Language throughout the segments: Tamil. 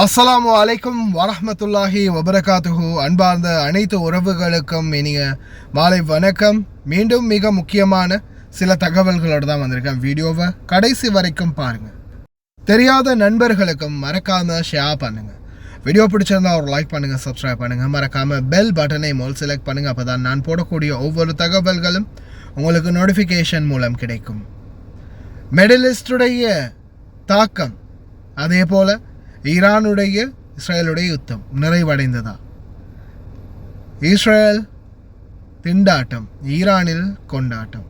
அஸ்ஸலாமு அலைக்கும் வரஹ்மத்துல்லாஹி வபரகாத்துஹு. அன்பார்ந்த அனைத்து உறவுகளுக்கும் இனிய மாலை வணக்கம். மீண்டும் மிக முக்கியமான சில தகவல்களோடு தான் வந்திருக்கேன். வீடியோவை கடைசி வரைக்கும் பாருங்கள். தெரியாத நண்பர்களுக்கும் மறக்காமல் ஷேர் பண்ணுங்கள். வீடியோ பிடிச்சிருந்தா ஒரு லைக் பண்ணுங்கள், சப்ஸ்கிரைப் பண்ணுங்கள். மறக்காமல் பெல் பட்டனை மோல் செலக்ட் பண்ணுங்கள். அப்போ தான் நான் போடக்கூடிய ஒவ்வொரு தகவல்களும் உங்களுக்கு நோட்டிஃபிகேஷன் மூலம் கிடைக்கும். மிடில் தாக்கம், அதே போல் ஈரானுடைய இஸ்ரேலுடைய யுத்தம் நிறைவடைந்ததா? இஸ்ரேல் திண்டாட்டம், ஈரானில் கொண்டாட்டம்.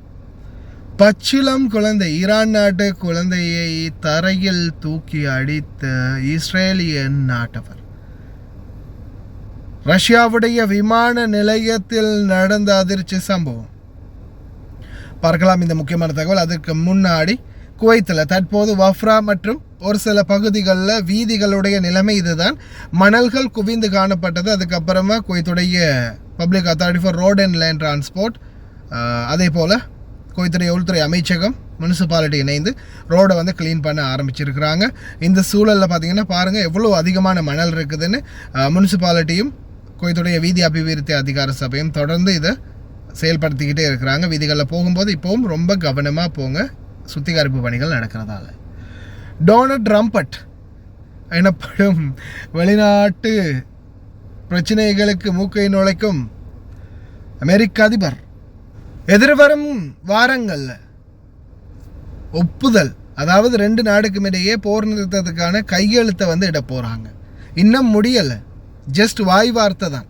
பச்சிளம் குழந்தை, ஈரான் நாட்டு குழந்தையை தரையில் தூக்கி அடித்த இஸ்ரேலிய நாட்டவர். ரஷ்யாவுடைய விமான நிலையத்தில் நடந்த அதிர்ச்சி சம்பவம் பார்க்கலாம். இந்த முக்கியமான தகவல். அதற்கு முன்னாடி குவைத்தில் தற்போது வஃப்ரா மற்றும் ஒரு சில பகுதிகளில் வீதிகளுடைய நிலைமை இதுதான். மணல்கள் குவிந்து காணப்பட்டது. அதுக்கப்புறமா குவைத்துடைய public authority for road and land transport, அதே போல் குவைத்துடைய உள்துறை அமைச்சகம், முனிசிபாலிட்டி இணைந்து ரோடை வந்து க்ளீன் பண்ண ஆரம்பிச்சிருக்கிறாங்க. இந்த சூழலில் பார்த்திங்கன்னா பாருங்கள் எவ்வளோ அதிகமான மணல் இருக்குதுன்னு. முனிசிபாலிட்டியும் குவைத்துடைய வீதி அபிவிருத்தி அதிகார சபையும் தொடர்ந்து இதை செயல்படுத்திக்கிட்டே இருக்கிறாங்க. வீதிகளில் போகும்போது இப்போவும் ரொம்ப கவனமாக போங்க, சுத்திகரிப்பு பணிகள் நடக்கிறதால. டொனால்ட் ட்ரம்ப் எனப்படும் வெளிநாட்டு பிரச்சனைகளுக்கு மூக்கை நுழைக்கும் அமெரிக்க அதிபர் எதிர்வரும் வாரங்களில் ஒப்புதல், அதாவது 2 நாடுக்கும் இடையே போர் நிறுத்தத்துக்கான கையெழுத்தை வந்து இட போகிறாங்க. இன்னும் முடியலை, ஜஸ்ட் வாய் வார்த்தை தான்.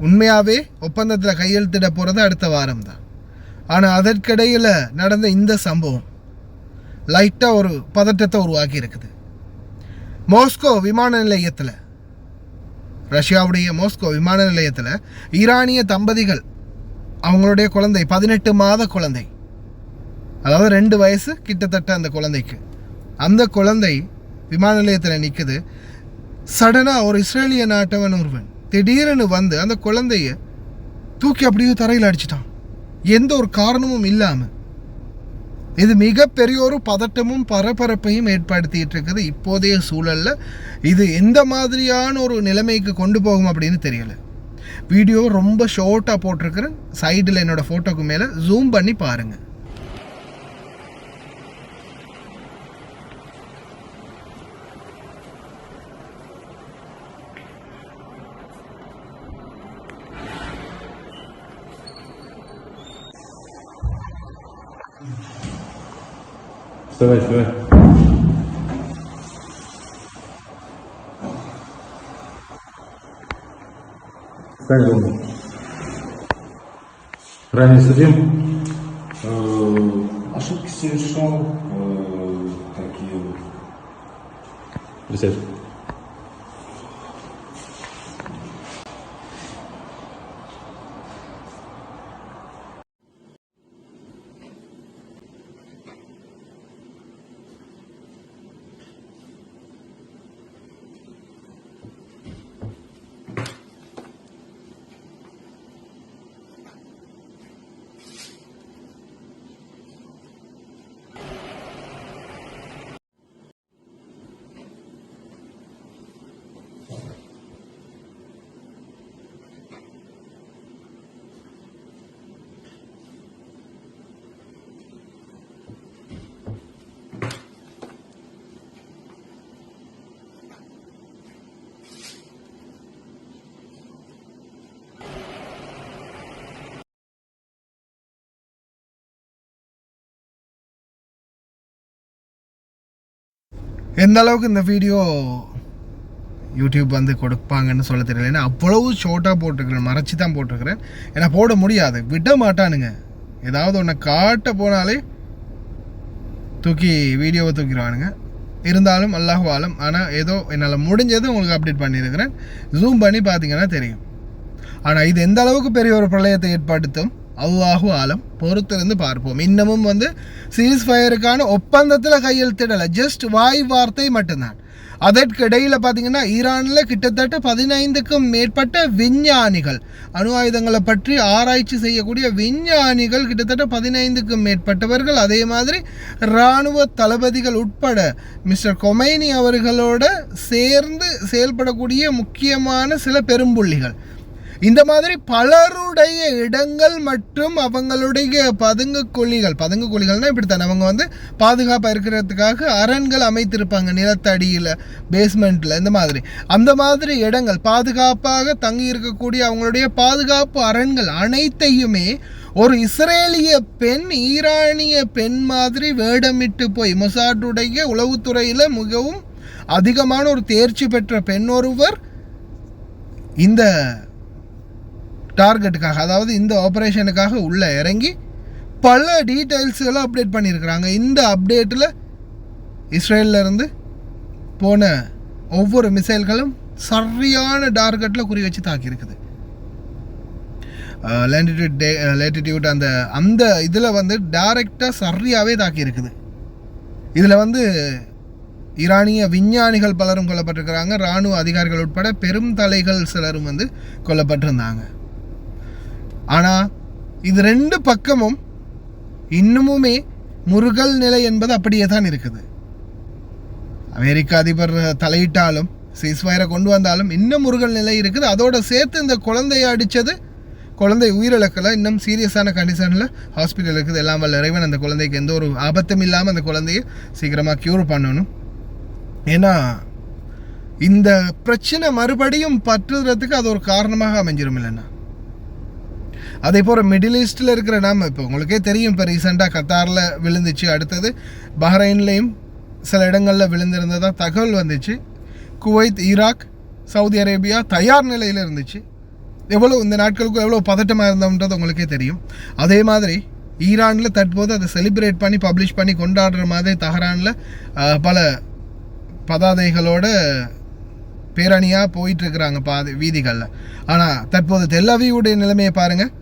உண்மையாகவே ஒப்பந்தத்தில் கையெழுத்திட போகிறது அடுத்த வாரம் தான். ஆனால் அதற்கிடையில் நடந்த இந்த சம்பவம் லைட்டாக ஒரு பதட்டத்தை உருவாக்கி இருக்குது. மாஸ்கோ விமான நிலையத்தில், ரஷ்யாவுடைய மாஸ்கோ விமான நிலையத்தில் ஈரானிய தம்பதிகள், அவங்களுடைய குழந்தை 18 மாத குழந்தை, அதாவது 2 வயசு கிட்டத்தட்ட அந்த குழந்தைக்கு. அந்த குழந்தை விமான நிலையத்தில் நிற்குது. சடனாக ஒரு இஸ்ரேலிய நாட்டவன் ஒருவன் திடீர்னு வந்து அந்த குழந்தைய தூக்கி அப்படியே தரையில் அடிச்சிட்டான், எந்த ஒரு காரணமும் இல்லாமல். இது மிகப்பெரிய ஒரு பதட்டமும் பரபரப்பையும் ஏற்படுத்திட்டு இருக்குது இப்போதைய சூழலில். இது எந்த மாதிரியான ஒரு நிலைமைக்கு கொண்டு போகும் அப்படின்னு தெரியலை. வீடியோ ரொம்ப ஷார்ட்டாக போட்டிருக்கிறேன். சைடில் என்னோடய ஃபோட்டோக்கு மேலே ஜூம் பண்ணி பாருங்கள். Вставай. Встань дома. Ранее судим. Ошибки совершал. Такие. Присядь. எந்த அளவுக்கு இந்த வீடியோ யூடியூப் வந்து கொடுப்பாங்கன்னு சொல்ல தெரியல. ஏன்னா அவ்வளவு ஷார்ட்டாக போட்டிருக்கிறேன், மறைச்சி தான் போட்டிருக்கிறேன். ஏன்னா போட முடியாது, விட மாட்டானுங்க. ஏதாவது ஒன்று காட்ட போனாலே வீடியோவை தூக்கிடுவானுங்க. இருந்தாலும் அல்லாஹு ஆலம். ஆனால் ஏதோ என்னால் முடிஞ்சது உங்களுக்கு அப்டேட் பண்ணியிருக்கிறேன். ஜூம் பண்ணி பார்த்தீங்கன்னா தெரியும். ஆனால் இது எந்த அளவுக்கு பெரிய ஒரு பிரளயத்தை ஏற்படுத்தும் அல்லாஹு ஆலம், பொறுத்திருந்து பார்ப்போம். இன்னமும் வந்து சீஸ் ஃபயருக்கான ஒப்பந்தத்தில் கையெழுத்திடலை, ஜஸ்ட் வாய் வார்த்தை மட்டும்தான். அதற்கிடையில் பார்த்தீங்கன்னா ஈரானில் கிட்டத்தட்ட 15க்கும் மேற்பட்ட விஞ்ஞானிகள், அணு ஆயுதங்களை பற்றி ஆராய்ச்சி செய்யக்கூடிய விஞ்ஞானிகள் கிட்டத்தட்ட 15க்கும் மேற்பட்டவர்கள், அதே மாதிரி இராணுவ தளபதிகள் உட்பட மிஸ்டர் கொமைனி அவர்களோட சேர்ந்து செயல்படக்கூடிய முக்கியமான சில பெரும்புள்ளிகள், இந்த மாதிரி பலருடைய இடங்கள் மற்றும் அவங்களுடைய பதுங்கு குழிகள்னா இப்படித்தான் அவங்க வந்து பாதுகாப்பாக இருக்கிறதுக்காக அரண்கள் அமைத்திருப்பாங்க நிலத்தடியில், பேஸ்மெண்ட்டில், இந்த மாதிரி அந்த மாதிரி இடங்கள் பாதுகாப்பாக தங்கி இருக்கக்கூடிய அவங்களுடைய பாதுகாப்பு அரண்கள் அனைத்தையுமே ஒரு இஸ்ரேலிய பெண் ஈரானிய பெண் மாதிரி வேடமிட்டு போய் மொசாடுடைய உளவுத்துறையில் மிகவும் அதிகமான ஒரு தேர்ச்சி பெற்ற பெண் ஒருவர் இந்த டார்கெட்டுக்காக, அதாவது இந்த ஆப்ரேஷனுக்காக உள்ளே இறங்கி பல டீட்டெயில்ஸுகளை அப்டேட் பண்ணியிருக்கிறாங்க. இந்த அப்டேட்டில் இஸ்ரேலிருந்து போன ஒவ்வொரு மிசைல்களும் சரியான டார்கெட்டில் குறி வச்சு தாக்கியிருக்குது. லேட்டிடியூட் அந்த இதில் வந்து டைரெக்டாக சரியாகவே தாக்கியிருக்குது. இதில் வந்து ஈரானிய விஞ்ஞானிகள் பலரும் கொல்லப்பட்டிருக்கிறாங்க, இராணுவ அதிகாரிகள் உட்பட பெரும் தலைகள் சிலரும் வந்து கொல்லப்பட்டிருந்தாங்க. ஆனால் இது ரெண்டு பக்கமும் இன்னமுமே முருகல் நிலை என்பது அப்படியே தான் இருக்குது. அமெரிக்க அதிபர் தலையிட்டாலும் சீஸ்ஃபயரை கொண்டு வந்தாலும் இன்னும் முருகல் நிலை இருக்குது. அதோடு சேர்த்து இந்த குழந்தையை அடித்தது, குழந்தை உயிரிழக்கலை, இன்னும் சீரியஸான கண்டிஷனில் ஹாஸ்பிட்டல் இருக்குது. எல்லாம் வல்ல இறைவன் அந்த குழந்தைக்கு எந்த ஒரு ஆபத்தும் இல்லாமல் அந்த குழந்தையை சீக்கிரமாக க்யூர் பண்ணணும். ஏன்னா இந்த பிரச்சனை மறுபடியும் பற்றுறதுக்கு அது ஒரு காரணமாக அமைஞ்சிரும் இல்லைன்னா. அதே போல் மிடில் ஈஸ்டில் இருக்கிற நாம இப்போ உங்களுக்கே தெரியும், இப்போ ரீசெண்டாக கத்தாரில் விழுந்துச்சு, அடுத்தது பஹ்ரைன்லேயும் சில இடங்களில் விழுந்திருந்ததாக தகவல் வந்துச்சு. குவைத், ஈராக், சவுதி அரேபியா தயார் நிலையில் இருந்துச்சு. எவ்வளோ இந்த நாட்களுக்கும் எவ்வளோ பதட்டமாக இருந்தோம்ன்றது உங்களுக்கே தெரியும். அதே மாதிரி ஈரானில் தற்போது அதை செலிப்ரேட் பண்ணி பப்ளிஷ் பண்ணி கொண்டாடுற மாதிரி தெஹ்ரானில் பல பதாதைகளோட பேரணியாக போயிட்டுருக்குறாங்க வீதிகளில். ஆனால் தற்போது தெல் அவீவுடைய நிலைமையை பாருங்கள்,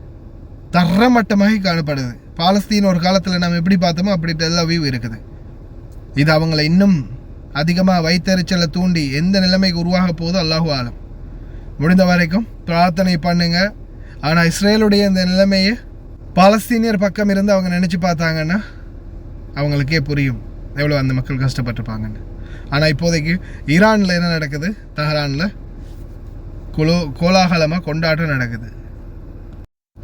தரமட்டமாக காணப்படுது. பாலஸ்தீன் ஒரு காலத்தில் நம்ம எப்படி பார்த்தோமோ அப்படி டெல் அவீவ் இருக்குது. இது அவங்களை இன்னும் அதிகமாக வைத்தறிச்சலை தூண்டி எந்த நிலைமைக்கு உருவாக போதோ அல்லாஹு ஆலம். முடிந்த வரைக்கும் பிரார்த்தனை பண்ணுங்க. ஆனால் இஸ்ரேலுடைய இந்த நிலைமையை பாலஸ்தீனியர் பக்கம் இருந்து அவங்க நினச்சி பார்த்தாங்கன்னா அவங்களுக்கே புரியும் எவ்வளோ அந்த மக்கள் கஷ்டப்பட்டிருப்பாங்கன்னு. ஆனால் இப்போதைக்கு ஈரானில் என்ன நடக்குது, தெஹ்ரானில் கோலாகலமாக கொண்டாட்டம் நடக்குது.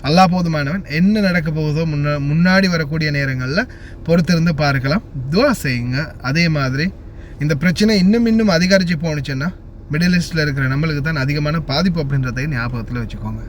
அல்லாஹ் போதுமானவன். என்ன நடக்க போகுதோ முன்னாடி வரக்கூடிய நேரங்களில் பொறுத்திருந்து பார்க்கலாம். துவா செய்யுங்க. அதே மாதிரி இந்த பிரச்சனை இன்னும் அதிகரித்து போணுச்சுன்னா மிடில் ஈஸ்டில் இருக்கிற நம்மளுக்கு தான் அதிகமான பாதிப்பு அப்படின்றதை ஞாபகத்தில் வச்சுக்கோங்க.